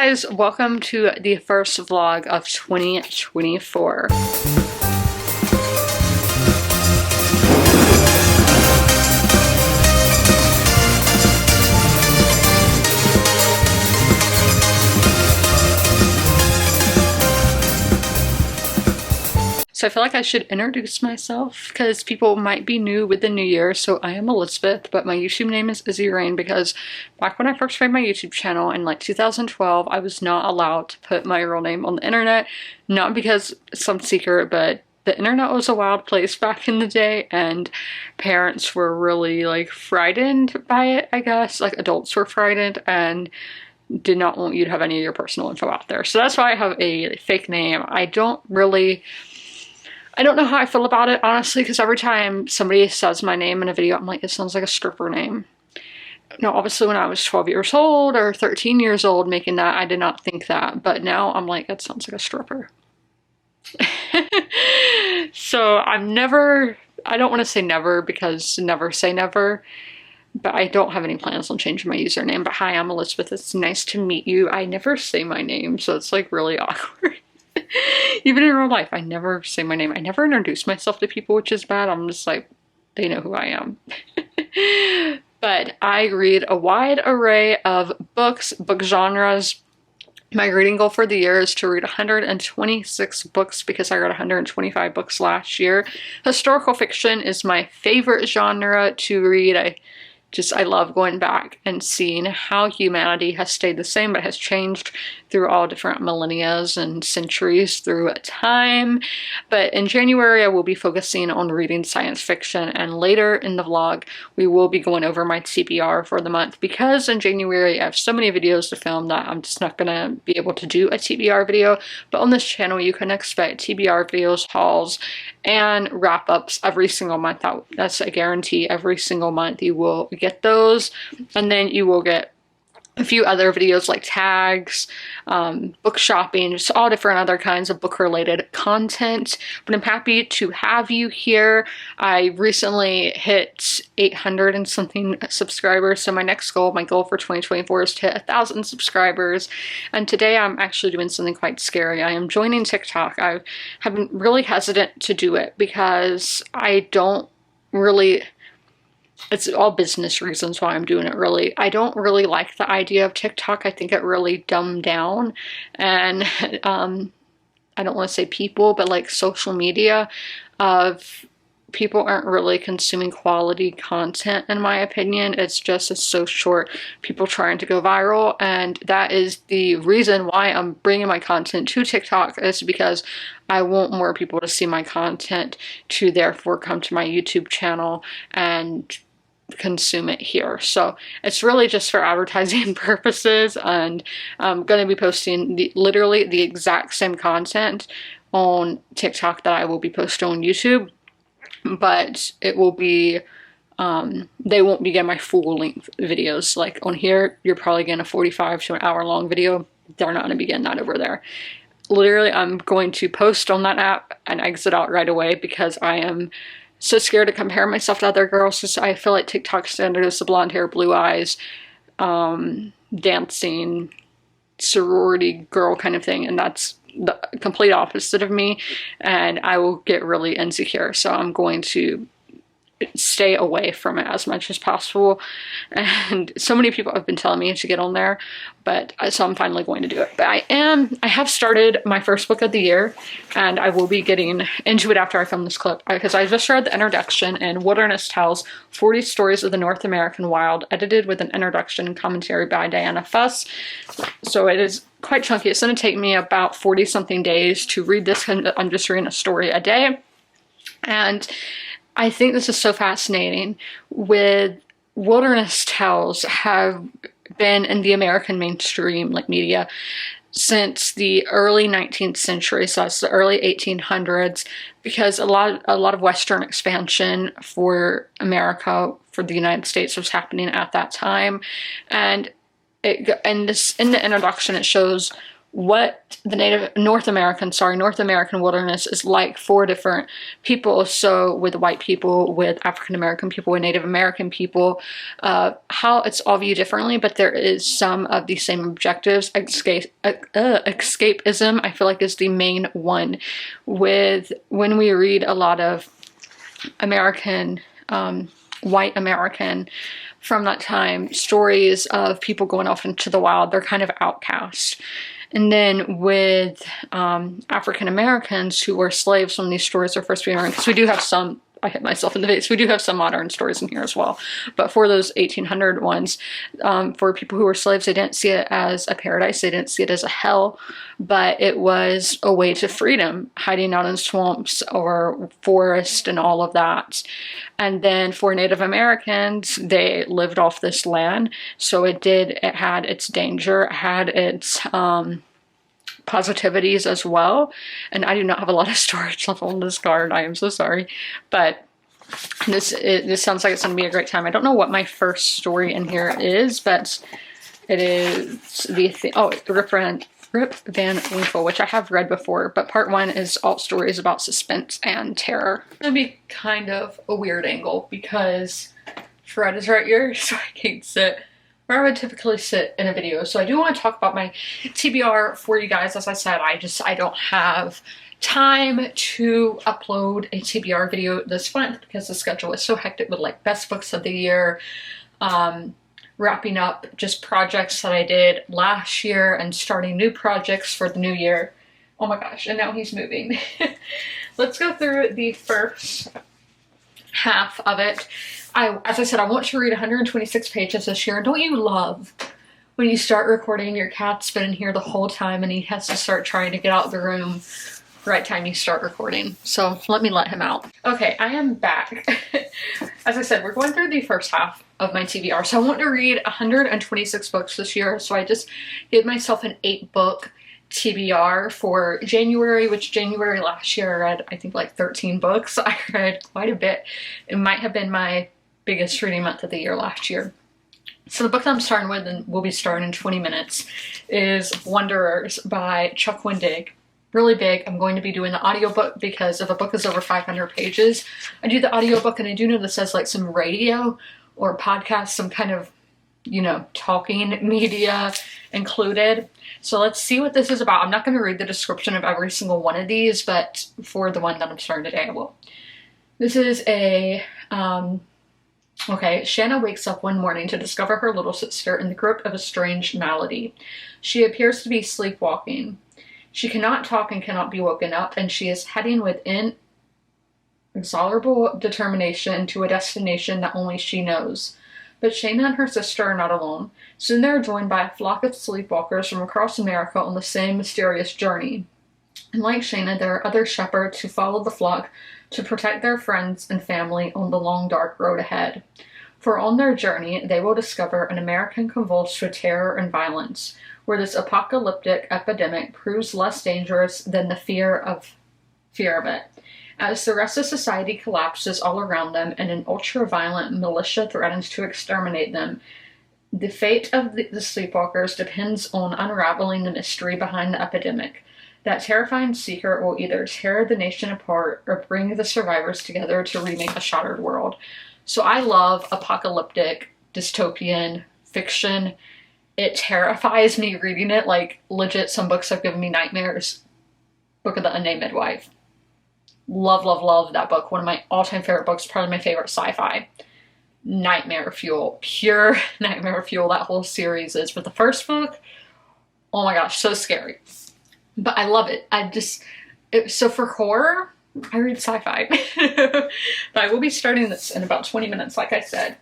guys, welcome to the first vlog of 2024. So I feel like I should introduce myself because people might be new with the new year. So I am Elizabeth, but my YouTube name is Izzy because back when I first made my YouTube channel in like 2012, I was not allowed to put my real name on the internet. Not because it's some secret, but the internet was a wild place back in the day and parents were really like frightened by it, I guess. Like adults were frightened and did not want you to have any of your personal info out there. So that's why I have a fake name. I don't know how I feel about it, honestly, because every time somebody says my name in a video, I'm like, it sounds like a stripper name. Now, obviously, when I was 12 years old or 13 years old making that, I did not think that. But now I'm like, it sounds like a stripper. So I don't want to say never because never say never. But I don't have any plans on changing my username. But hi, I'm Elizabeth. It's nice to meet you. I never say my name, so it's like really awkward. Even in real life, I never say my name. I never introduce myself to people, which is bad. I'm just like, they know who I am. But I read a wide array of books, book genres. My reading goal for the year is to read 126 books because I read 125 books last year. Historical fiction is my favorite genre to read. I love going back and seeing how humanity has stayed the same but has changed through all different millennia and centuries through time. But in January, I will be focusing on reading science fiction, and later in the vlog, we will be going over my TBR for the month because in January, I have so many videos to film that I'm just not going to be able to do a TBR video. But on this channel, you can expect TBR videos, hauls, and wrap-ups every single month. That's a guarantee. Every single month you will get those, and then you will get a few other videos like tags, book shopping, just all different other kinds of book-related content. But I'm happy to have you here. I recently hit 800 and something subscribers, so my goal for 2024 is to hit 1,000 subscribers. And today I'm actually doing something quite scary. I am joining TikTok. I have been really hesitant to do it because it's all business reasons why I'm doing it, really. I don't really like the idea of TikTok. I think it really dumbed down. And I don't want to say people, but like social media of people aren't really consuming quality content, in my opinion. It's so short. People trying to go viral. And that is the reason why I'm bringing my content to TikTok, is because I want more people to see my content to therefore come to my YouTube channel and consume it here. So it's really just for advertising purposes, and I'm going to be posting literally the exact same content on TikTok that I will be posting on YouTube, but it will be they won't be getting my full length videos. Like on here, you're probably getting a 45 to an hour long video. They're not going to be getting that over there. Literally, I'm going to post on that app and exit out right away because I am so scared to compare myself to other girls, because I feel like TikTok standard is the blonde hair, blue eyes, dancing, sorority girl kind of thing, and that's the complete opposite of me, and I will get really insecure. So I'm going to stay away from it as much as possible. And so many people have been telling me to get on there, but so I'm finally going to do it. But I have started my first book of the year, and I will be getting into it after I film this clip, because I just read the introduction in Wilderness Tales, 40 Stories of the North American Wild, edited with an introduction and commentary by Diana Fuss. So it is quite chunky. It's going to take me about 40 something days to read this, and I'm just reading a story a day. And I think this is so fascinating. With Wilderness Tales have been in the American mainstream media since the early 19th century, so that's the early 1800s, because a lot of Western expansion for America, for the United States, was happening at that time. And in the introduction, it shows what the North American wilderness is like for different people. So with white people, with African American people, with Native American people, how it's all viewed differently, but there is some of the same objectives. Escapism, I feel like, is the main one. When we read a lot of American, white American from that time, stories of people going off into the wild, they're kind of outcast. And then with African Americans who were slaves when these stories are first being written, because we do have some, I hit myself in the face, we do have some modern stories in here as well. But for those 1800 ones, for people who were slaves, they didn't see it as a paradise, they didn't see it as a hell, but it was a way to freedom, hiding out in swamps or forest and all of that. And then for Native Americans, they lived off this land, so it had its danger, it had its positivities as well. And I do not have a lot of storage left on this card, I am so sorry, but this sounds like it's going to be a great time. I don't know what my first story in here is, but it is Rip Van Winkle, which I have read before, but part 1 is all stories about suspense and terror. It's gonna be kind of a weird angle because Fred is right here, so I can't sit where I would typically sit in a video. So I do want to talk about my TBR for you guys. As I said, I don't have time to upload a TBR video this month because the schedule is so hectic with like best books of the year, wrapping up just projects that I did last year and starting new projects for the new year. Oh my gosh, and now he's moving. Let's go through the first half of it. As I said, I want to read 126 pages this year. Don't you love when you start recording, your cat's been in here the whole time and he has to start trying to get out of the room right time you start recording. So let me let him out. Okay, I am back. As I said, we're going through the first half of my TBR. So I want to read 126 books this year. So I just gave myself an 8-book TBR for January, which January last year I read, I think, like 13 books. I read quite a bit. It might have been my biggest reading month of the year last year. So the book that I'm starting with, and we'll be starting in 20 minutes, is Wanderers by Chuck Wendig. Really big. I'm going to be doing the audiobook because if a book is over 500 pages, I do the audiobook, and I do know this has like some radio or podcast, some kind of, you know, talking media included. So let's see what this is about. I'm not going to read the description of every single one of these, but for the one that I'm starting today, I will. This is a, okay, Shanna wakes up one morning to discover her little sister in the grip of a strange malady. She appears to be sleepwalking. She cannot talk and cannot be woken up, and she is heading with inexorable determination to a destination that only she knows. But Shayna and her sister are not alone. Soon they are joined by a flock of sleepwalkers from across America on the same mysterious journey. And like Shayna, there are other shepherds who follow the flock to protect their friends and family on the long dark road ahead. For on their journey, they will discover an American convulsed with terror and violence, where this apocalyptic epidemic proves less dangerous than the fear of it. As the rest of society collapses all around them and an ultra-violent militia threatens to exterminate them, the fate of the sleepwalkers depends on unraveling the mystery behind the epidemic. That terrifying secret will either tear the nation apart or bring the survivors together to remake a shattered world. So I love apocalyptic, dystopian fiction. It terrifies me reading it. Like, legit, some books have given me nightmares. Book of the Unnamed Midwife. Love, love, love that book. One of my all-time favorite books, probably my favorite sci-fi. Nightmare fuel. Pure nightmare fuel, that whole series is. But the first book, oh my gosh, so scary. But I love it. So for horror, I read sci-fi. But I will be starting this in about 20 minutes, like I said.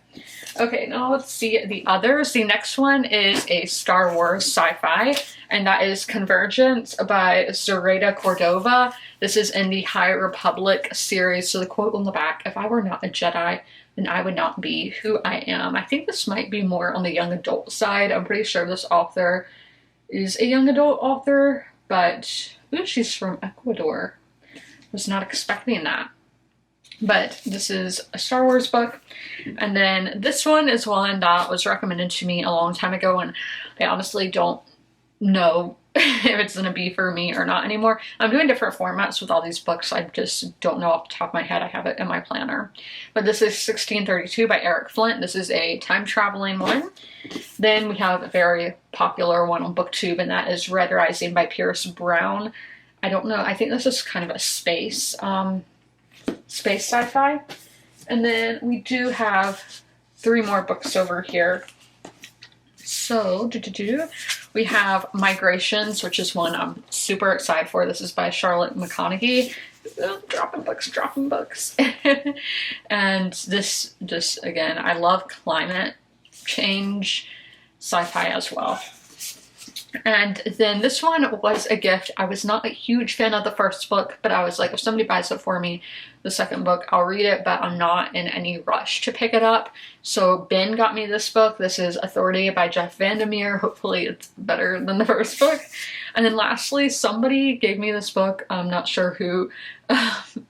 Okay, now let's see the others. The next one is a Star Wars sci-fi, and that is Convergence by Zoraida Cordova. This is in the High Republic series. So the quote on the back, "If I were not a Jedi, then I would not be who I am." I think this might be more on the young adult side. I'm pretty sure this author is a young adult author, but ooh, she's from Ecuador. Was not expecting that. But this is a Star Wars book. And then this one is one that was recommended to me a long time ago, and I honestly don't know if it's gonna be for me or not anymore. I'm doing different formats with all these books. I just don't know off the top of my head. I have it in my planner. But this is 1632 by Eric Flint. This is a time traveling one. Then we have a very popular one on BookTube, and that is Red Rising by Pierce Brown. I don't know. I think this is kind of a space sci-fi. And then we do have 3 more books over here. So, we have Migrations, which is one I'm super excited for. This is by Charlotte McConaughey. Dropping books. And this just, again, I love climate change sci-fi as well. And then this one was a gift. I was not a huge fan of the first book, but I was like, if somebody buys it for me, the second book, I'll read it, but I'm not in any rush to pick it up. So Ben got me this book. This is Authority by Jeff Vandermeer. Hopefully it's better than the first book. And then lastly, somebody gave me this book. I'm not sure who.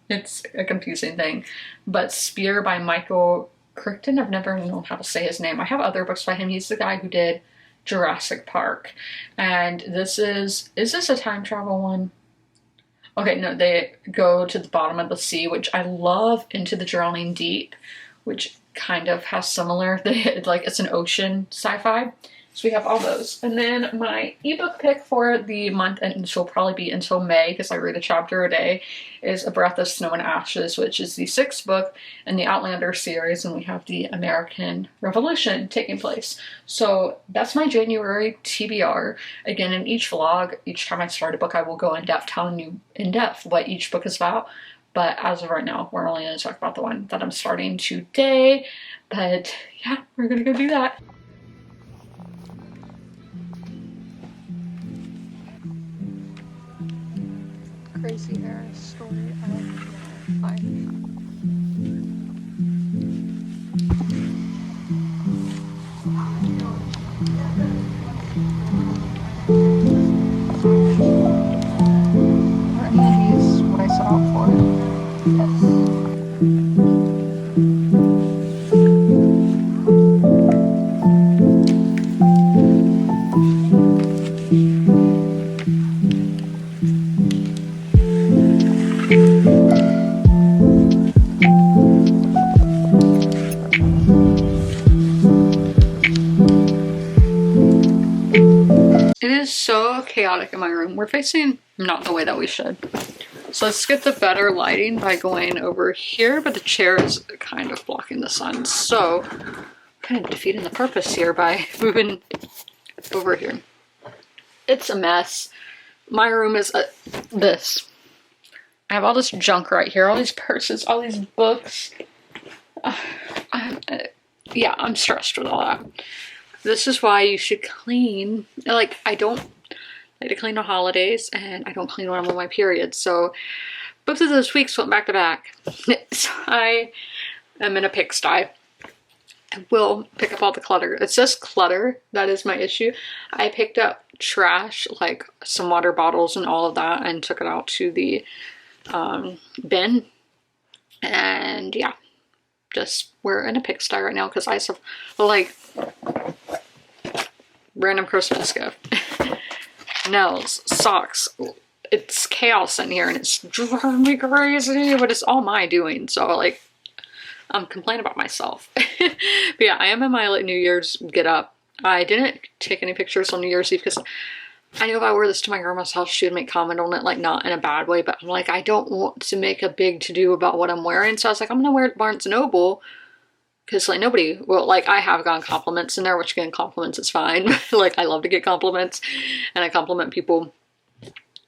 It's a confusing thing. But Spear by Michael Crichton. I've never known how to say his name. I have other books by him. He's the guy who did Jurassic Park. And this is this a time travel one? Okay, no, they go to the bottom of the sea, which I love. Into the Drowning Deep, which kind of has similar, like it's an ocean sci-fi. So we have all those. And then my ebook pick for the month, and which will probably be until May because I read a chapter a day, is A Breath of Snow and Ashes, which is the 6th book in the Outlander series, and we have the American Revolution taking place. So that's my January TBR. Again, in each vlog, each time I start a book, I will go in depth, telling you in depth what each book is about. But as of right now, we're only going to talk about the one that I'm starting today. But yeah, we're going to go do that. Crazy Harris story of life. Are any of these what I set out for? Yes. It is so chaotic in my room. We're facing not the way that we should. So let's get the better lighting by going over here, but the chair is kind of blocking the sun. So kind of defeating the purpose here by moving over here. It's a mess. My room is this. I have all this junk right here, all these purses, all these books. Yeah, I'm stressed with all that. This is why you should clean. Like, I don't like to clean on holidays, and I don't clean when I'm on my period. So both of those weeks went back to back. So I am in a pigsty. I will pick up all the clutter. It's just clutter that is my issue. I picked up trash, like some water bottles and all of that, and took it out to the bin. And yeah, just we're in a pigsty right now because I have like random Christmas gift. Nails, socks. It's chaos in here and it's driving me crazy, but it's all my doing. So like, I'm complaining about myself. But yeah, I am in my like New Year's get up. I didn't take any pictures on New Year's Eve because I knew if I wore this to my grandma's house, she would make comment on it, like not in a bad way, but I'm like, I don't want to make a big to-do about what I'm wearing. So I was like, I'm gonna wear it at Barnes & Noble. Because, like, nobody, well, like, I have gotten compliments in there, which, again, compliments is fine. Like, I love to get compliments, and I compliment people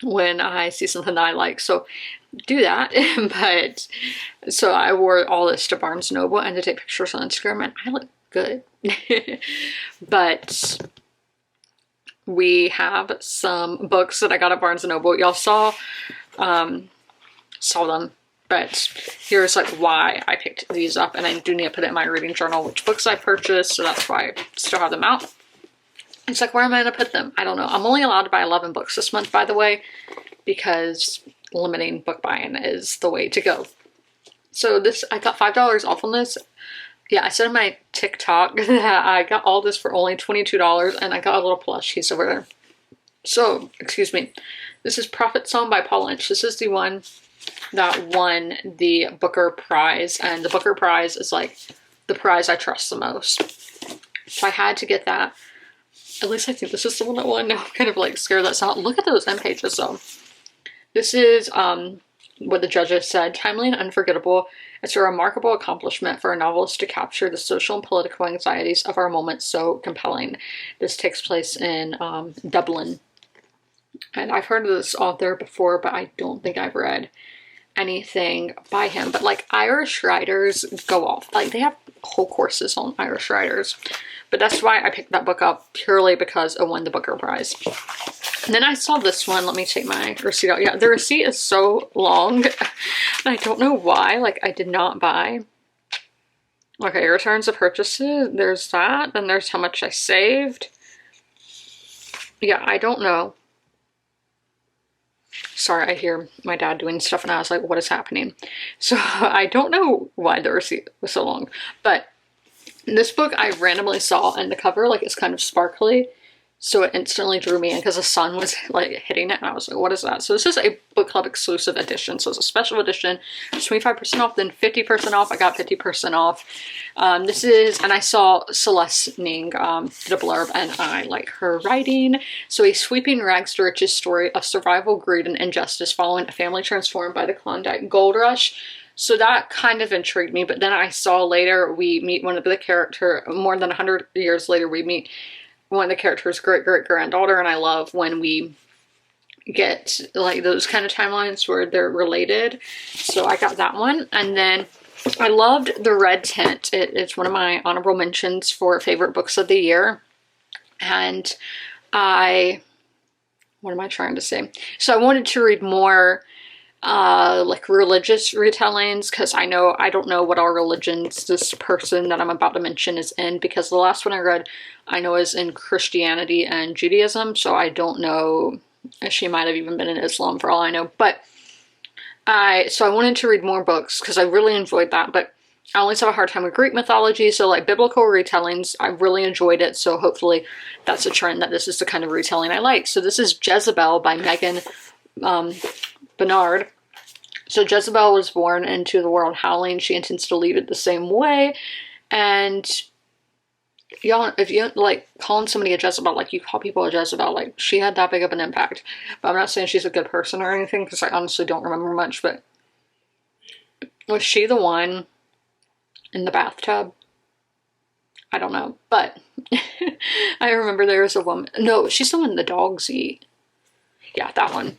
when I see something that I like, so do that. But, so I wore all this to Barnes & Noble and to take pictures on Instagram, and I look good. But we have some books that I got at Barnes & Noble. Y'all saw them. But here's like why I picked these up, and I do need to put it in my reading journal which books I purchased, so that's why I still have them out. It's like, where am I going to put them? I don't know. I'm only allowed to buy 11 books this month, by the way, because limiting book buying is the way to go. So this, I got $5 off on this. Yeah, I said in my TikTok that I got all this for only $22, and I got a little plush. He's over there. So, excuse me. This is Prophet Song by Paul Lynch. This is the one that won the Booker Prize, and the Booker Prize is like the prize I trust the most. So I had to get that. At least I think this is the one that won. Now I'm kind of like scared that's not. Look at those end pages though. This is what the judges said. Timely and unforgettable. It's a remarkable accomplishment for a novelist to capture the social and political anxieties of our moment so compelling. This takes place in Dublin. And I've heard of this author before, but I don't think I've read anything by him. But like Irish writers go off. Like they have whole courses on Irish writers. But that's why I picked that book up, purely because it won the Booker Prize. And then I saw this one. Let me take my receipt out. Yeah, the receipt is so long. I don't know why. Like, I did not buy. Okay, returns of purchases. There's that. Then there's how much I saved. Yeah, I don't know. Sorry, I hear my dad doing stuff and I was like, what is happening? So I don't know why the receipt was so long. But this book I randomly saw, and the cover like is kind of sparkly, so it instantly drew me in because the sun was like hitting it and I was like, what is that? So this is a book club exclusive edition, so it's a special edition. It's 25% off, then 50% off. I got 50% off. This is, and I saw Celestining the blurb, and I like her writing. So a sweeping rags to riches story of survival, greed, and injustice following a family transformed by the Klondike Gold Rush. So that kind of intrigued me, but then I saw later we meet one of the character, more than 100 years later, we meet one of the characters' great-great-granddaughter, and I love when we get like those kind of timelines where they're related. So I got that one, and then I loved The Red Tent. It's one of my honorable mentions for favorite books of the year, and what am I trying to say? So I wanted to read more like religious retellings, because I don't know what all religions this person that I'm about to mention is in, because the last one I read I know is in Christianity and Judaism, so I don't know. She might have even been in Islam for all I know. But I wanted to read more books because I really enjoyed that, but I always have a hard time with Greek mythology, so like biblical retellings, I really enjoyed it, so hopefully that's a trend that this is the kind of retelling I like. So this is Jezebel by Megan Bernard. So Jezebel was born into the world howling. She intends to leave it the same way. And y'all, if you like calling somebody a Jezebel, like you call people a Jezebel, like she had that big of an impact. But I'm not saying she's a good person or anything, because I honestly don't remember much. But was she the one in the bathtub? I don't know. But I remember there was a woman. No, she's the one the dogs eat. Yeah, that one.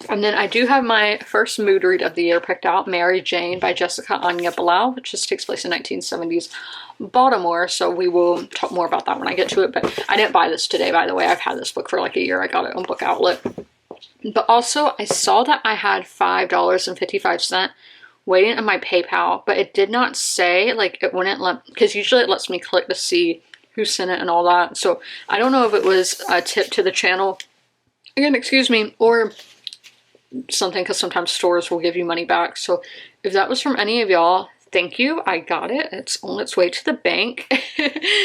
And then I do have my first mood read of the year picked out, Mary Jane by Jessica Anya Blau, which just takes place in 1970s Baltimore, so we will talk more about that when I get to it. But I didn't buy this today, by the way. I've had this book for like a year. I got it on Book Outlet. But also, I saw that I had $5.55 waiting on my PayPal, but it did not say, like, it wouldn't let, because usually it lets me click to see who sent it and all that. So I don't know if it was a tip to the channel, again, excuse me, or something, because sometimes stores will give you money back. So if that was from any of y'all, thank you. I got it. It's on its way to the bank.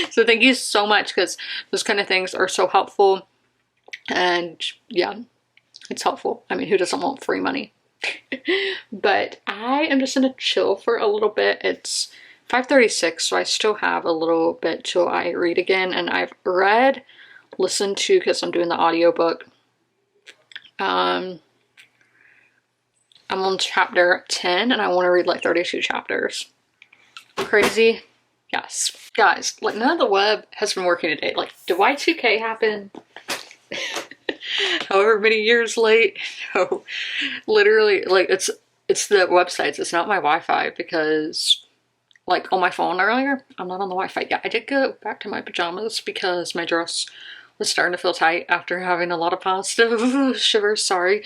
So thank you so much, because those kind of things are so helpful. And yeah, it's helpful. I mean, who doesn't want free money? But I am just gonna chill for a little bit. It's 5:36, so I still have a little bit till I read again. And I've listened to, because I'm doing the audiobook, I'm on chapter 10 and I want to read like 32 chapters. Crazy? Yes. Guys, like none of the web has been working today. Like, did Y2K happen? However many years late? No. Literally, like it's the websites. It's not my Wi-Fi, because like on my phone earlier, I'm not on the Wi-Fi. Yeah, I did go back to my pajamas because my dress was starting to feel tight after having a lot of positive shivers, sorry.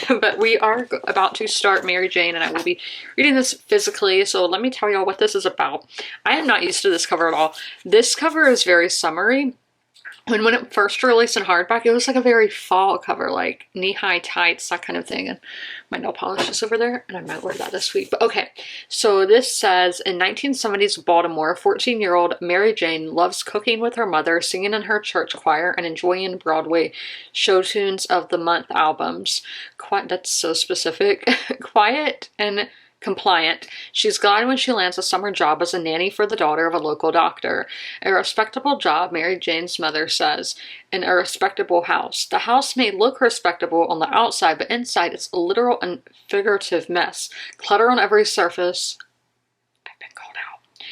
But we are about to start Mary Jane, and I will be reading this physically, so let me tell y'all what this is about. I am not used to this cover at all. This cover is very summery, And when it first released in hardback, it was like a very fall cover, like knee-high tights, that kind of thing. And my nail polish is over there, and I might wear that this week. But okay, so this says, in 1970s Baltimore, 14-year-old Mary Jane loves cooking with her mother, singing in her church choir, and enjoying Broadway show tunes of the month albums. That's so specific. Quiet and compliant, she's glad when she lands a summer job as a nanny for the daughter of a local doctor. A respectable job, Mary Jane's mother says, in a respectable house. The house may look respectable on the outside, but inside it's a literal and figurative mess. Clutter on every surface. I've been called out.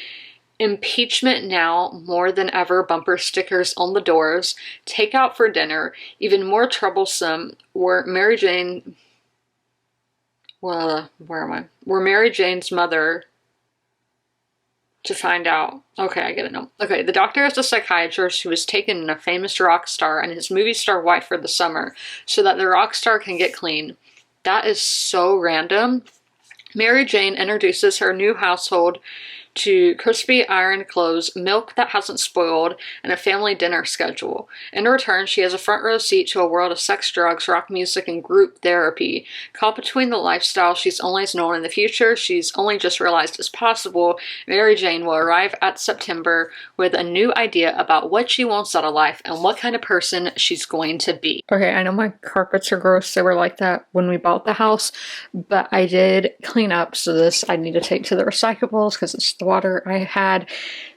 Impeachment now, more than ever, bumper stickers on the doors. Takeout for dinner. Even more troublesome were Mary Jane... Well, where am I? We're Mary Jane's mother to find out. Okay, I get it now. Okay, the doctor is a psychiatrist who was taken in a famous rock star and his movie star wife for the summer so that the rock star can get clean. That is so random. Mary Jane introduces her new household to crispy ironed clothes, milk that hasn't spoiled, and a family dinner schedule. In return, she has a front row seat to a world of sex, drugs, rock music, and group therapy. Caught between the lifestyle she's always known and the future she's only just realized is possible, Mary Jane will arrive at September with a new idea about what she wants out of life and what kind of person she's going to be. Okay, I know my carpets are gross. They were like that when we bought the house, but I did clean up, so this I need to take to the recyclables because it's the water I had.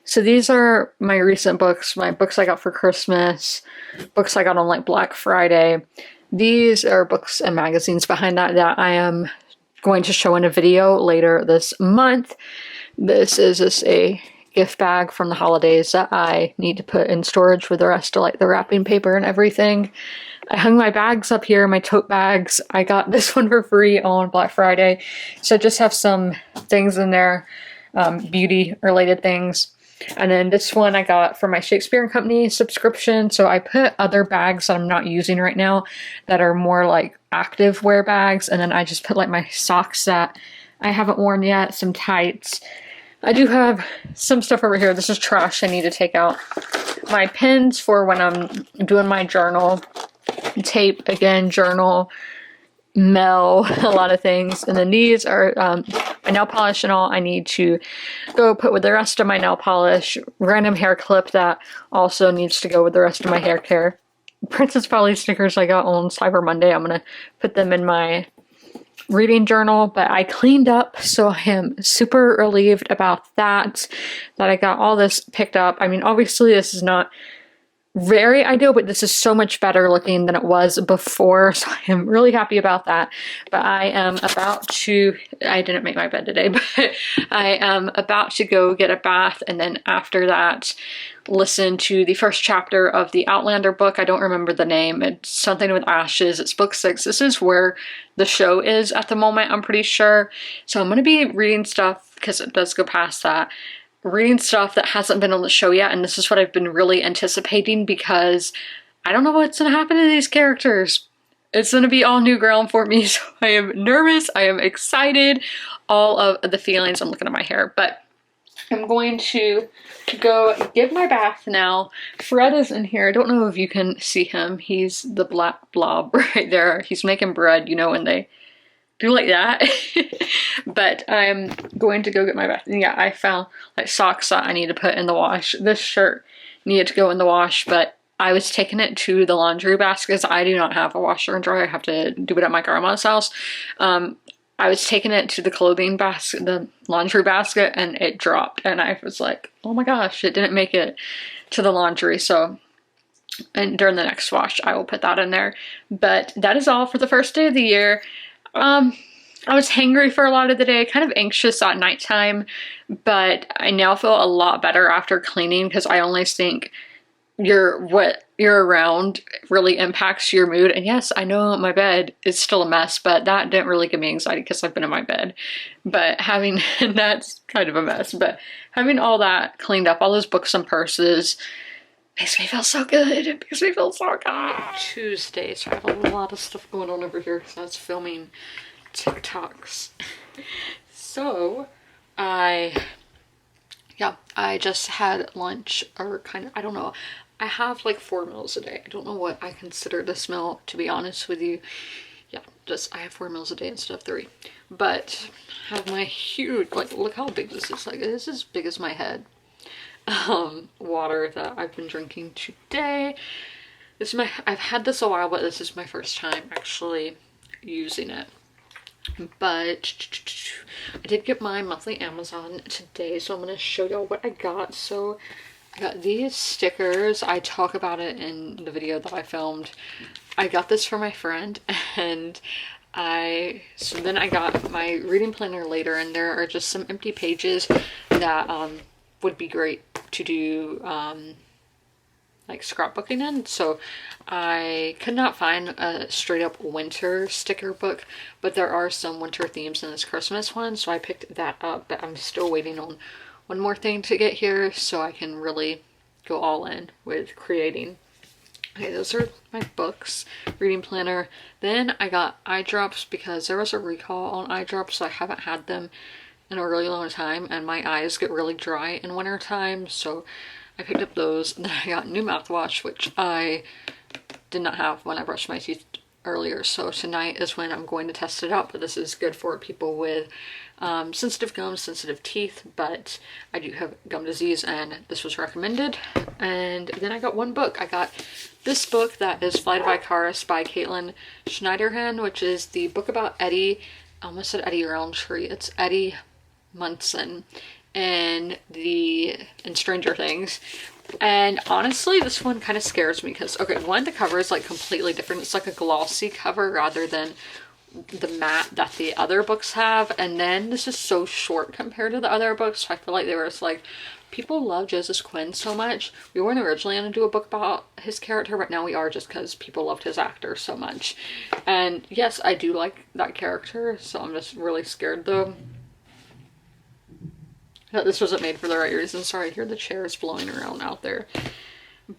So these are my recent books, my books I got for Christmas, books I got on like Black Friday. These are books and magazines behind that I am going to show in a video later this month. This is just a gift bag from the holidays that I need to put in storage with the rest of like the wrapping paper and everything. I hung my bags up here, my tote bags. I got this one for free on Black Friday. So I just have some things in there, beauty related things. And then this one I got for my Shakespeare & Company subscription. So I put other bags that I'm not using right now that are more like active wear bags. And then I just put like my socks that I haven't worn yet, some tights. I do have some stuff over here. This is trash I need to take out. My pins for when I'm doing my journal. Tape, again, journal, Mel, a lot of things. And then these are my nail polish and all I need to go put with the rest of my nail polish. Random hair clip that also needs to go with the rest of my hair care. Princess Polly stickers I got on Cyber Monday. I'm going to put them in my reading journal, but I cleaned up, so I am super relieved about that I got all this picked up. I mean, obviously this is not very ideal, but this is so much better looking than it was before, so I am really happy about that. But I am about to, I didn't make my bed today, but I am about to go get a bath, and then after that listen to the first chapter of the Outlander book. I don't remember the name. It's something with ashes. It's book 6. This is where the show is at the moment, I'm pretty sure. So I'm going to be reading stuff, because it does go past that, reading stuff that hasn't been on the show yet, and this is what I've been really anticipating because I don't know what's going to happen to these characters. It's going to be all new ground for me, so I am nervous, I am excited, all of the feelings. I'm looking at my hair, but I'm going to go give my bath now. Fred is in here. I don't know if you can see him. He's the black blob right there. He's making bread, you know, when they do like that. But I'm going to go get my bath. And yeah, I found like socks that I need to put in the wash. This shirt needed to go in the wash, but I was taking it to the laundry basket because I do not have a washer and dryer. I have to do it at my grandma's house. I was taking it to the clothing basket, the laundry basket, and it dropped. And I was like, oh my gosh, it didn't make it to the laundry. So, and during the next wash, I will put that in there. But that is all for the first day of the year. I was hangry for a lot of the day, kind of anxious at nighttime, but I now feel a lot better after cleaning because I always think what you're around really impacts your mood. And yes, I know my bed is still a mess, but that didn't really give me anxiety because I've been in my bed. But having, that's kind of a mess, but having all that cleaned up, all those books and purses, makes me feel so good. It makes me feel so good. Tuesday, so I have a lot of stuff going on over here because I was filming TikToks. So I just had lunch, or kind of, I don't know. I have like 4 meals a day. I don't know what I consider this meal, to be honest with you. Yeah, just I have 4 meals a day instead of 3. But I have my huge, like, look how big this is. Like, this is as big as my head. Water that I've been drinking today. This is my, I've had this a while, but this is my first time actually using it. But I did get my monthly Amazon today, so I'm going to show y'all what I got. So I got these stickers. I talk about it in the video that I filmed. I got this for my friend, and so then I got my reading planner later, and there are just some empty pages that would be great to do like scrapbooking in. So I could not find a straight up winter sticker book, but there are some winter themes in this Christmas one, so I picked that up. But I'm still waiting on one more thing to get here so I can really go all in with creating. Okay, those are my books, reading planner. Then I got eye drops because there was a recall on eye drops, so I haven't had them in a really long time, and my eyes get really dry in winter time, so I picked up those. And then I got new mouthwash, which I did not have when I brushed my teeth earlier, so tonight is when I'm going to test it out. But this is good for people with sensitive gums, sensitive teeth, but I do have gum disease, and this was recommended. And then I got one book. I got this book that is Flight of Icarus by Caitlin Schneiderhan, which is the book about Eddie. I almost said Eddie Roundtree. It's Eddie Munson in Stranger Things. And honestly, this one kind of scares me because, okay, one, the cover is like completely different. It's like a glossy cover rather than the matte that the other books have. And then this is so short compared to the other books, so I feel like they were just like, people love Joseph Quinn so much. We weren't originally going to do a book about his character, but now we are, just because people loved his actor so much. And yes, I do like that character, so I'm just really scared though that this wasn't made for the right reason. Sorry, I hear the chairs blowing around out there.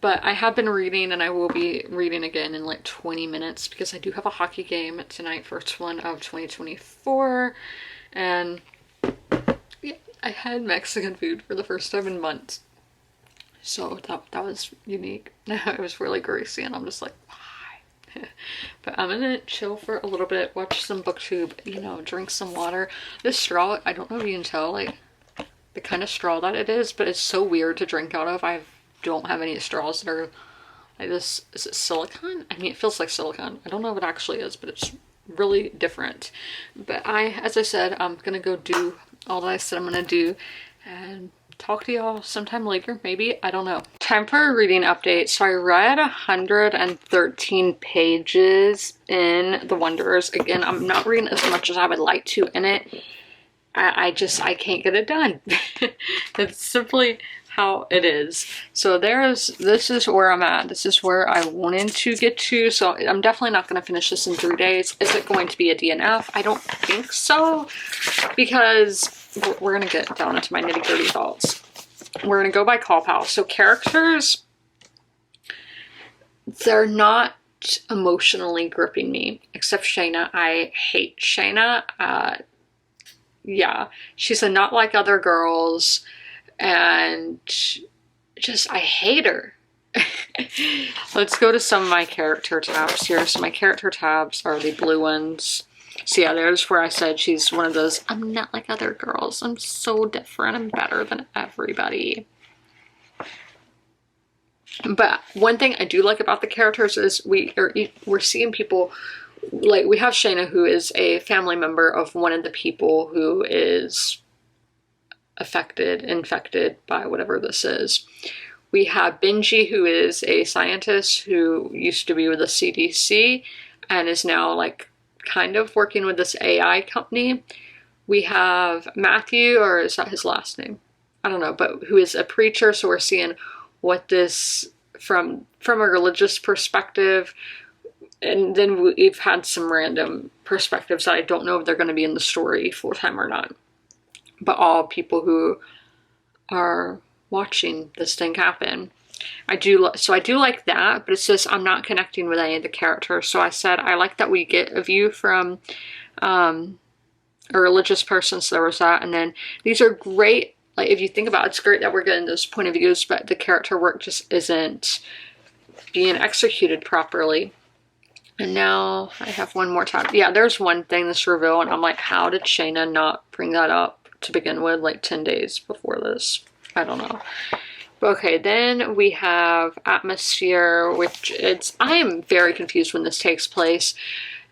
But I have been reading, and I will be reading again in like 20 minutes because I do have a hockey game tonight, first one of 2024. And yeah, I had Mexican food for the first time in months. So that was unique. It was really greasy, and I'm just like, why? But I'm gonna chill for a little bit, watch some booktube, you know, drink some water. This straw, I don't know if you can tell, like, the kind of straw that it is, but it's so weird to drink out of. I don't have any straws that are like this. Is it silicone? I mean, it feels like silicone. I don't know if it actually is, but it's really different. But as I said, I'm gonna go do all that I said I'm gonna do and talk to y'all sometime later, maybe. I don't know. Time for a reading update. So I read 113 pages in The Wanderers. Again, I'm not reading as much as I would like to in it. I can't get it done. It's simply how it is. So this is where I'm at. This is where I wanted to get to. So I'm definitely not going to finish this in 3 days. Is it going to be a DNF? I don't think so, because we're going to get down into my nitty gritty thoughts. We're going to go by Call Pal. So characters, they're not emotionally gripping me, except Shayna. I hate Shayna. Yeah, she's a not like other girls, and just, I hate her. Let's go to some of my character tabs here. So my character tabs are the blue ones. So yeah, there's where I said she's one of those, I'm not like other girls. I'm so different. I'm better than everybody. But one thing I do like about the characters is we're seeing people. Like, we have Shayna, who is a family member of one of the people who is infected by whatever this is. We have Benji, who is a scientist who used to be with the CDC and is now, like, kind of working with this AI company. We have Matthew, or is that his last name? I don't know, but who is a preacher, so we're seeing what this, from a religious perspective. And then we've had some random perspectives that I don't know if they're going to be in the story full time or not. But all people who are watching this thing happen. I do like that, but it's just I'm not connecting with any of the characters. So I said I like that we get a view from a religious person, so there was that. And then these are great like, if you think about it, it's great that we're getting those point of views, but the character work just isn't being executed properly. And now I have one more tab. Yeah, there's one thing, this reveal, and I'm like, how did Shayna not bring that up to begin with, like 10 days before this? I don't know. Okay, then we have Atmosphere, which I am very confused when this takes place.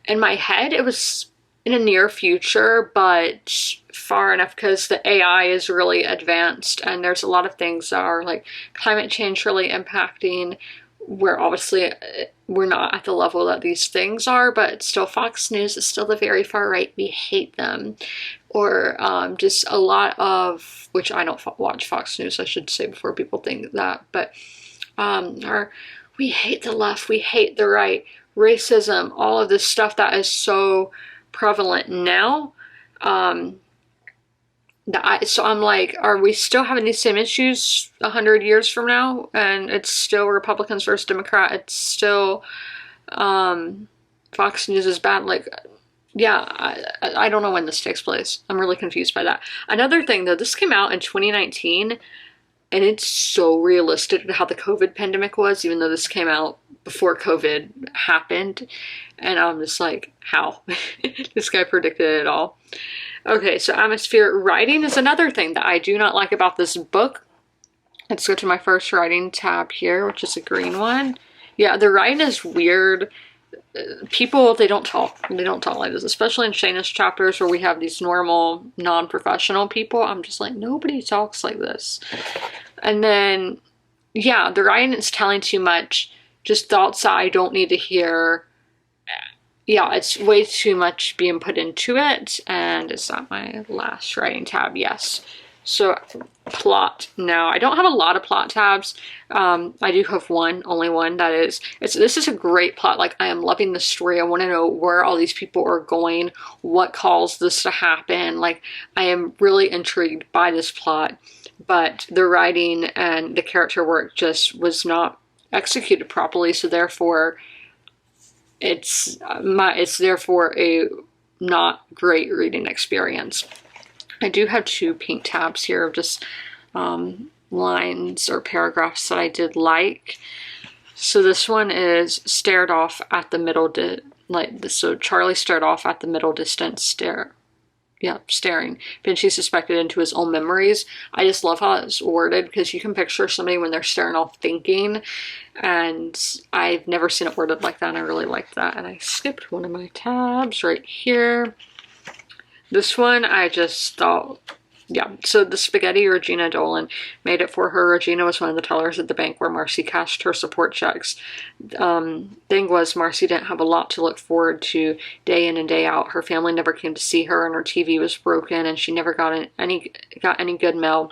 In my head, it was in a near future, but far enough because the AI is really advanced and there's a lot of things that are like climate change really impacting, where obviously we're not at the level that these things are, but still Fox News is still the very far right. We hate them. Or just a lot of, which I don't watch Fox News, I should say before people think that, but we hate the left, we hate the right, racism, all of this stuff that is so prevalent now. So I'm like, are we still having these same issues 100 years from now? And it's still Republicans versus Democrat. It's still Fox News is bad. Like, yeah, I don't know when this takes place. I'm really confused by that. Another thing, though, this came out in 2019, and it's so realistic to how the COVID pandemic was, even though this came out before COVID happened. And I'm just like, how? This guy predicted it all. Okay, so Atmosphere writing is another thing that I do not like about this book. Let's go to my first writing tab here, which is a green one. Yeah, the writing is weird. People, they don't talk like this, especially in Shayna's chapters where we have these normal, non-professional people. I'm just like, nobody talks like this. And then, yeah, the writing is telling too much, just thoughts that I don't need to hear. Yeah, it's way too much being put into it. And is that my last writing tab? Yes. So plot now. I don't have a lot of plot tabs. I do have one, only one, that is, this is a great plot. Like, I am loving the story. I want to know where all these people are going, what caused this to happen. Like, I am really intrigued by this plot, but the writing and the character work just was not executed properly. So therefore, it's therefore a not great reading experience. I do have two pink tabs here of just lines or paragraphs that I did like. So this one is stared off at the middle, so Charlie stared off at the middle distance staring. Vinci suspected into his own memories. I just love how it's worded, because you can picture somebody when they're staring off thinking, and I've never seen it worded like that, and I really like that. And I skipped one of my tabs right here. This one, I just thought, yeah, so the spaghetti Regina Dolan made it for her. Regina was one of the tellers at the bank where Marcy cashed her support checks. Thing was, Marcy didn't have a lot to look forward to day in and day out. Her family never came to see her, and her TV was broken, and she never got any good mail.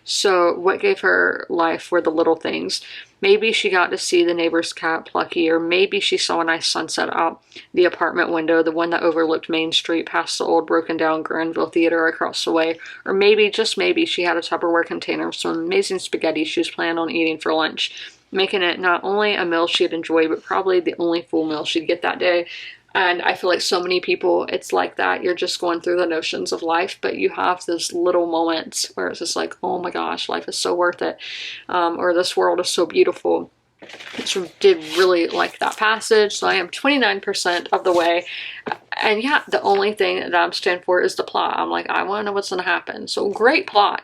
So what gave her life were the little things. Maybe she got to see the neighbor's cat, Plucky, or maybe she saw a nice sunset out the apartment window, the one that overlooked Main Street past the old broken down Granville Theater across the way. Or maybe, just maybe, she had a Tupperware container of some amazing spaghetti she was planning on eating for lunch, making it not only a meal she'd enjoy, but probably the only full meal she'd get that day. And I feel like so many people, it's like that. You're just going through the notions of life, but you have those little moments where it's just like, oh my gosh, life is so worth it. Or this world is so beautiful. I did really like that passage. So I am 29% of the way. And yeah, the only thing that I'm staying for is the plot. I'm like, I want to know what's going to happen. So great plot.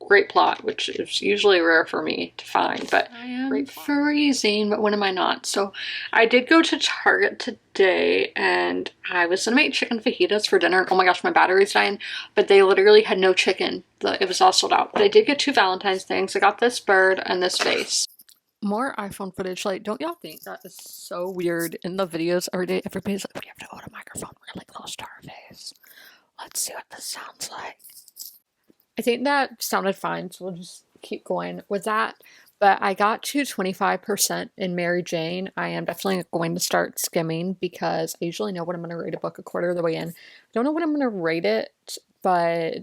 Great plot, which is usually rare for me to find, but I am freezing, but when am I not? So I did go to Target today, and I was gonna make chicken fajitas for dinner. Oh my gosh, my battery's dying, but they literally had no chicken. It was all sold out. But I did get two Valentine's things. I got this bird and this vase. More iPhone footage. Like, don't y'all think that is so weird in the videos every day? Everybody's like, we have to hold a microphone really close to our face. Let's see what this sounds like. I think that sounded fine, so we'll just keep going with that. But I got to 25% in Mary Jane. I am definitely going to start skimming, because I usually know what I'm going to rate a book a quarter of the way in. I don't know what I'm going to rate it, but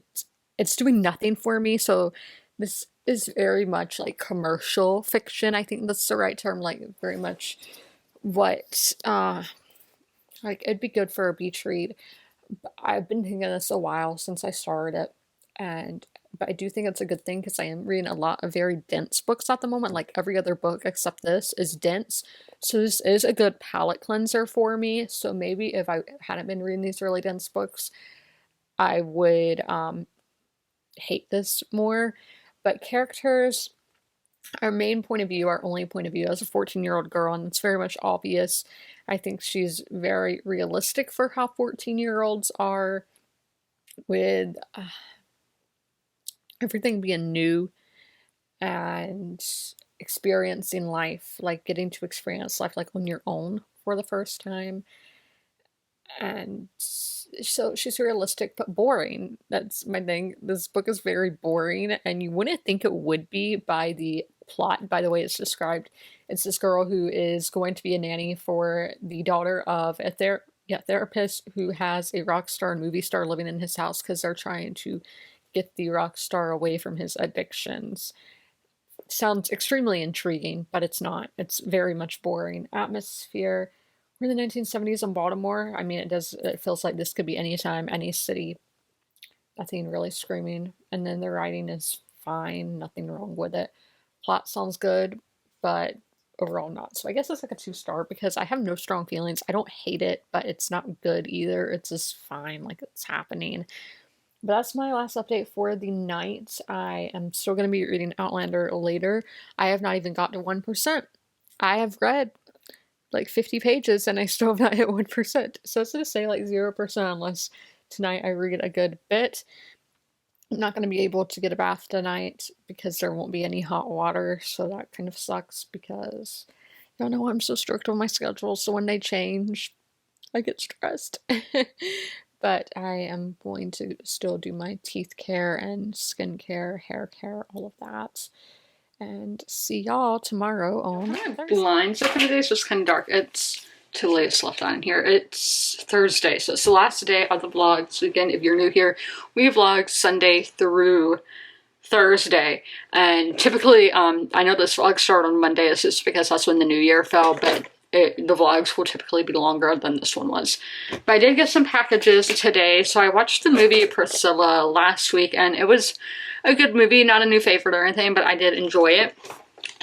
it's doing nothing for me. So this is very much like commercial fiction. I think that's the right term. Like, very much what, like, it'd be good for a beach read. I've been thinking this a while since I started it. And but I do think it's a good thing because I am reading a lot of very dense books at the moment. Like every other book except this is dense. So this is a good palate cleanser for me. So maybe if I hadn't been reading these really dense books, I would hate this more. But characters, our main point of view, our only point of view as a 14-year-old girl, and it's very much obvious. I think she's very realistic for how 14-year-olds are, with everything being new and experiencing life, like getting to experience life like on your own for the first time. And so she's realistic but boring. That's my thing. This book is very boring, and you wouldn't think it would be by the plot, by the way it's described. It's this girl who is going to be a nanny for the daughter of a therapist who has a rock star and movie star living in his house because they're trying to get the rock star away from his addictions. Sounds extremely intriguing, but it's not. It's very much boring. Atmosphere. We're in the 1970s in Baltimore. I mean, it feels like this could be any time, any city. Nothing really screaming. And then the writing is fine. Nothing wrong with it. Plot sounds good, but overall not. So I guess it's like a 2-star because I have no strong feelings. I don't hate it, but it's not good either. It's just fine, like it's happening. But that's my last update for the night. I am still going to be reading Outlander later. I have not even got to 1%. I have read like 50 pages and I still have not hit 1%. So it's going to say like 0% unless tonight I read a good bit. I'm not going to be able to get a bath tonight because there won't be any hot water. So that kind of sucks because y'all know I'm so strict on my schedule. So when they change, I get stressed. But I am going to still do my teeth care and skin care, hair care, all of that. And see y'all tomorrow on Thursday. Blinds open today, so it's kind of dark. It's too late to left on here. It's Thursday, so it's the last day of the vlog. So again, if you're new here, we vlog Sunday through Thursday. And typically, I know this vlog started on Monday. It's just because that's when the new year fell, but the vlogs will typically be longer than this one was. But I did get some packages today. So I watched the movie Priscilla last week, and it was a good movie, not a new favorite or anything, but I did enjoy it.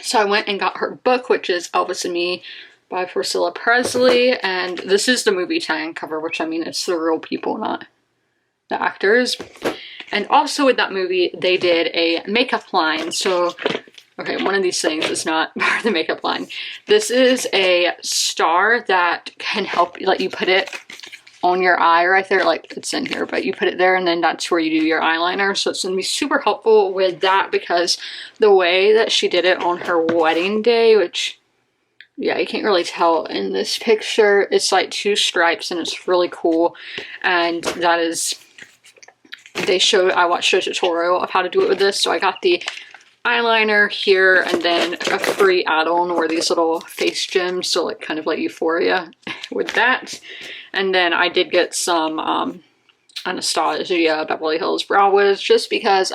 So I went and got her book, which is Elvis and Me by Priscilla Presley, and this is the movie tie-in cover, which I mean, it's the real people, not the actors. And also with that movie, they did a makeup line. So, okay, one of these things is not part of the makeup line. This is a star that can help let you put it on your eye right there, like it's in here, but you put it there and then that's where you do your eyeliner. So it's gonna be super helpful with that because the way that she did it on her wedding day, which, yeah, you can't really tell in this picture, it's like 2 stripes and it's really cool. And that is, I watched a tutorial of how to do it with this. So I got the eyeliner here and then a free add-on were these little face gems, so like kind of like Euphoria with that. And then I did get some Anastasia Beverly Hills Brow Wiz just because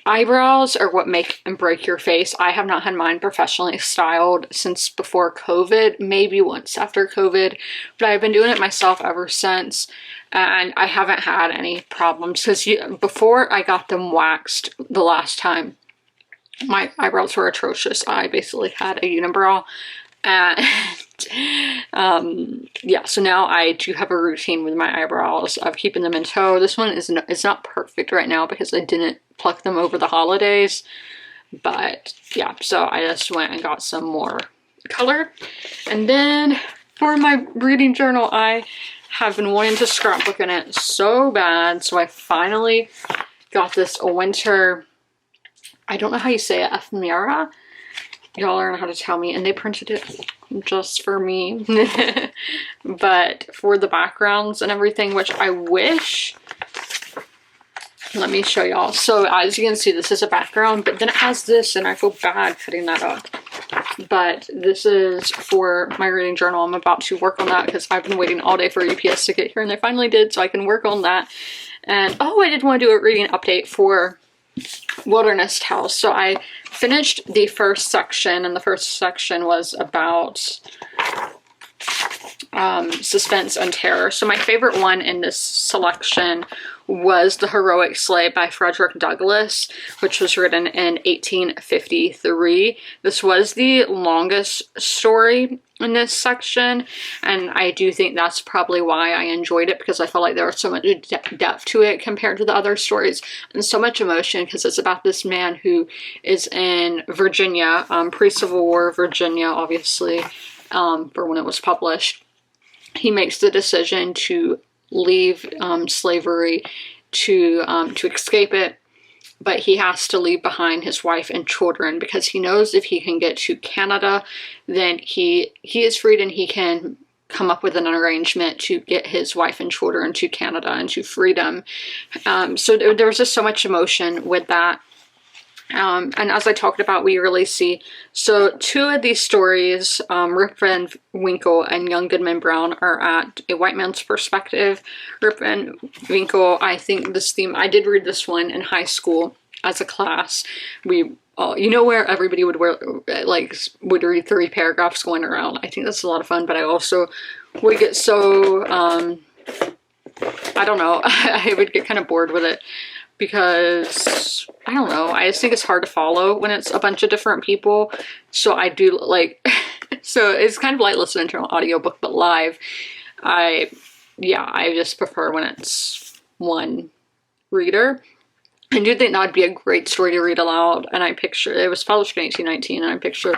eyebrows are what make and break your face. I have not had mine professionally styled since before COVID, maybe once after COVID, but I've been doing it myself ever since. And I haven't had any problems because before I got them waxed the last time, my eyebrows were atrocious. I basically had a unibrow. And yeah, so now I do have a routine with my eyebrows of keeping them in tow. This one is not perfect right now because I didn't pluck them over the holidays. But yeah, so I just went and got some more color. And then for my reading journal, I have been wanting to scrapbook in it so bad, so I finally got this winter, I don't know how you say it, ephemera. Y'all learn how to tell me, and they printed it just for me. But for the backgrounds and everything, which I wish, let me show y'all. So as you can see, this is a background, but then it has this, and I feel bad cutting that up. But this is for my reading journal. I'm about to work on that because I've been waiting all day for UPS to get here, and they finally did, so I can work on that. And oh, I did want to do a reading update for Wilderness House. So I finished the first section, and the first section was about suspense and terror. So my favorite one in this selection was The Heroic Slave by Frederick Douglass, which was written in 1853. This was the longest story in this section, and I do think that's probably why I enjoyed it, because I felt like there was so much depth to it compared to the other stories, and so much emotion, because it's about this man who is in Virginia, pre-Civil War Virginia, obviously, for when it was published. He makes the decision to leave slavery to escape it, but he has to leave behind his wife and children, because he knows if he can get to Canada, then he is freed, and he can come up with an arrangement to get his wife and children to Canada and to freedom. So there was just so much emotion with that. And as I talked about, we really see, so two of these stories, Rip Van Winkle and Young Goodman Brown, are at a white man's perspective. Rip Van Winkle, I think this theme, I did read this one in high school as a class. We, you know, where everybody would would read 3 paragraphs going around. I think that's a lot of fun, but I also would get so, I don't know, I would get kind of bored with it, because I don't know, I just think it's hard to follow when it's a bunch of different people. So I do like, so it's kind of like listening to an audiobook, but live. I just prefer when it's one reader. I do think that would be a great story to read aloud, and I picture, it was published in 1819, and I picture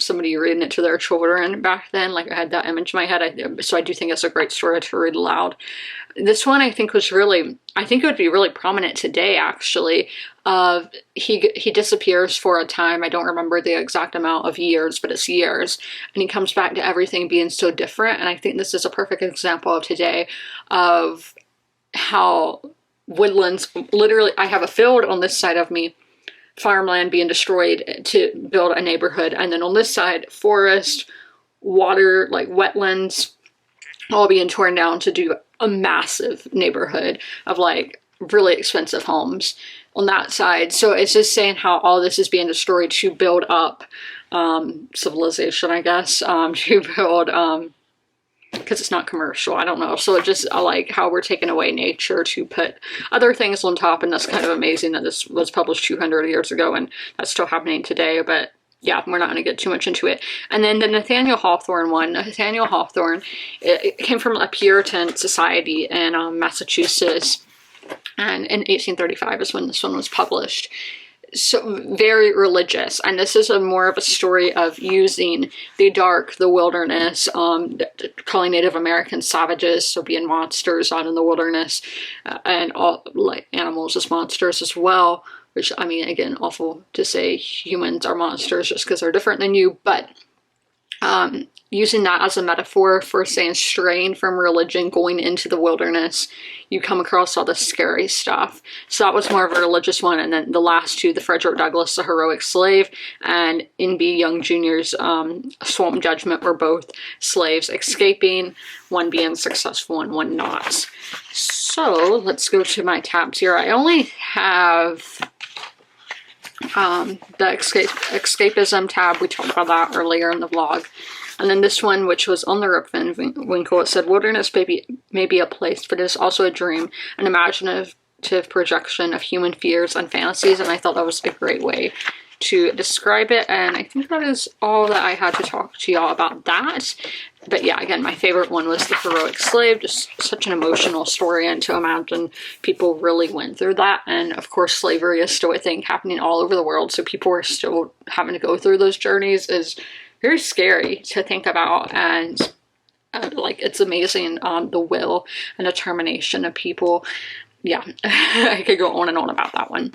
somebody reading it to their children back then. Like, I had that image in my head, so I do think it's a great story to read aloud. This one I think was really, I think it would be really prominent today, actually. He disappears for a time, I don't remember the exact amount of years, but it's years, and he comes back to everything being so different, and I think this is a perfect example of today, of how woodlands, literally, I have a field on this side of me, farmland being destroyed to build a neighborhood, and then on this side, forest, water, like wetlands, all being torn down to do a massive neighborhood of like really expensive homes on that side. So it's just saying how all this is being destroyed to build up civilization, I guess, to build because it's not commercial, I don't know. So it just, I like how we're taking away nature to put other things on top, and that's kind of amazing that this was published 200 years ago and that's still happening today. But yeah, we're not going to get too much into it. And then the Nathaniel Hawthorne one. Nathaniel Hawthorne, it came from a Puritan society in Massachusetts, and in 1835 is when this one was published. So very religious, and this is more of a story of using the dark, the wilderness, calling Native Americans savages, so being monsters out in the wilderness, and all like animals as monsters as well. Which, I mean, again, awful to say humans are monsters just because they're different than you, but using that as a metaphor for saying straying from religion, going into the wilderness, you come across all this scary stuff. So that was more of a religious one. And then the last two, the Frederick Douglass, The Heroic Slave, and N.B. Young Jr.'s Swamp Judgment, were both slaves escaping, one being successful and one not. So let's go to my tabs here. I only have the escapism tab. We talked about that earlier in the vlog. And then this one, which was on the Rip Van Winkle, it said, wilderness may be a place, but it is also a dream, an imaginative projection of human fears and fantasies. And I thought that was a great way to describe it. And I think that is all that I had to talk to y'all about that. But yeah, again, my favorite one was The Heroic Slave. Just such an emotional story, and to imagine people really went through that. And of course, slavery is still a thing happening all over the world, so people are still having to go through those journeys. Is very scary to think about. And like, it's amazing, the will and determination of people. Yeah, I could go on and on about that one.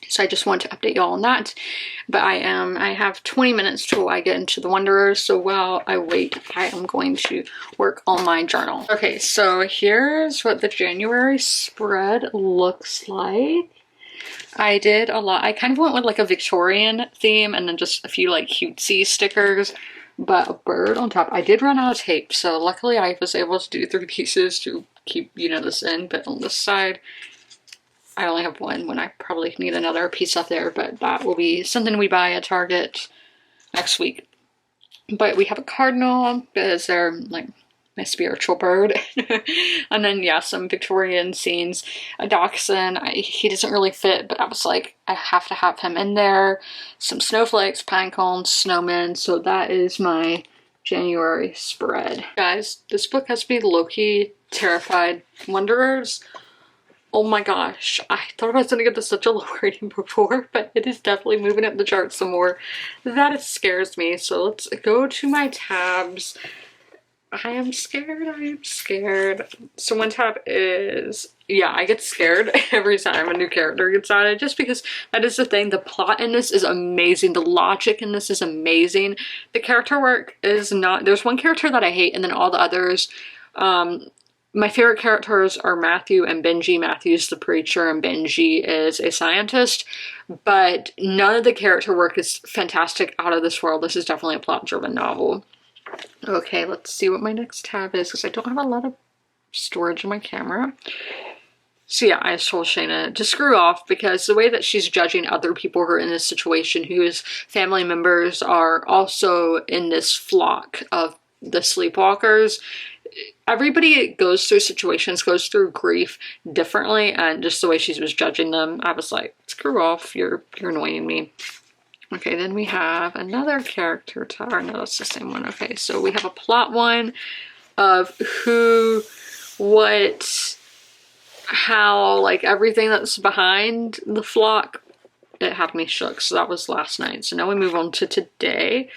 So I just wanted to update y'all on that. But I have 20 minutes till I get into the Wanderers. So while I wait, I am going to work on my journal. Okay, so here's what the January spread looks like. I did a lot. I kind of went with like a Victorian theme, and then just a few like cutesy stickers, but a bird on top. I did run out of tape, so luckily I was able to do 3 pieces to keep, you know, this in. But on this side, I only have one, when I probably need another piece up there, but that will be something we buy at Target next week. But we have a cardinal because they're like my spiritual bird. And then yeah, some Victorian scenes. A dachshund, he doesn't really fit, but I was like, I have to have him in there. Some snowflakes, pine cones, snowmen. So that is my January spread. Guys, this book has me low-key terrified. Wanderers. Oh my gosh, I thought I was gonna get this such a low rating before, but it is definitely moving up the charts some more. That scares me. So let's go to my tabs. I am scared, I am scared. So one tab is, yeah, I get scared every time a new character gets added, just because that is the thing. The plot in this is amazing. The logic in this is amazing. The character work is not, there's one character that I hate, and then all the others, my favorite characters are Matthew and Benji. Matthew's the preacher and Benji is a scientist, but none of the character work is fantastic, out of this world. This is definitely a plot-driven novel. Okay, let's see what my next tab is, because I don't have a lot of storage in my camera. So yeah, I told Shayna to screw off, because the way that she's judging other people who are in this situation, whose family members are also in this flock of the sleepwalkers, everybody goes through situations, goes through grief differently, and just the way she was judging them, I was like, screw off, you're annoying me. Okay, then we have another character tab. No, that's the same one. Okay, so we have a plot one of who, what, how, like everything that's behind the flock. It had me shook, so that was last night. So now we move on to today.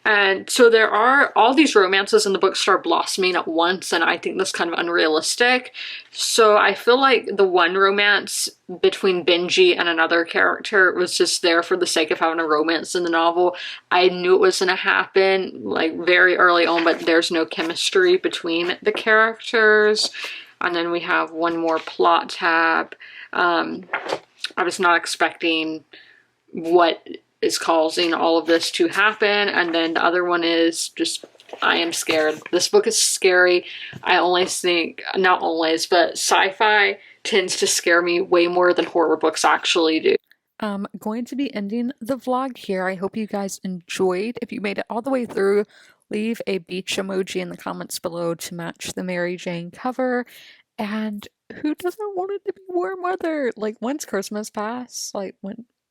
And so there are all these romances in the book start blossoming at once, and I think that's kind of unrealistic. So I feel like the one romance between Benji and another character was just there for the sake of having a romance in the novel. I knew it was going to happen like very early on, but there's no chemistry between the characters. And then we have one more plot tab. I was not expecting what is causing all of this to happen. And then the other one is just, I am scared. This book is scary. I always think, not always, but sci-fi tends to scare me way more than horror books actually do. I'm going to be ending the vlog here. I hope you guys enjoyed. If you made it all the way through, leave a beach emoji in the comments below to match the Mary Jane cover. And who doesn't want it to be warm weather? Like once Christmas passes, like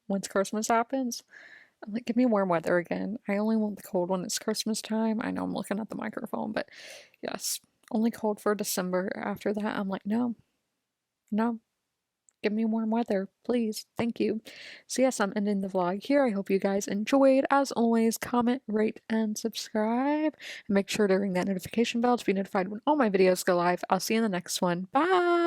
once Christmas happens, I'm like, give me warm weather again. I only want the cold when it's Christmas time. I know I'm looking at the microphone, but yes, only cold for December. After that, I'm like, no, no, give me warm weather, please. Thank you. So yes, I'm ending the vlog here. I hope you guys enjoyed. As always, comment, rate, and subscribe. And make sure to ring that notification bell to be notified when all my videos go live. I'll see you in the next one. Bye!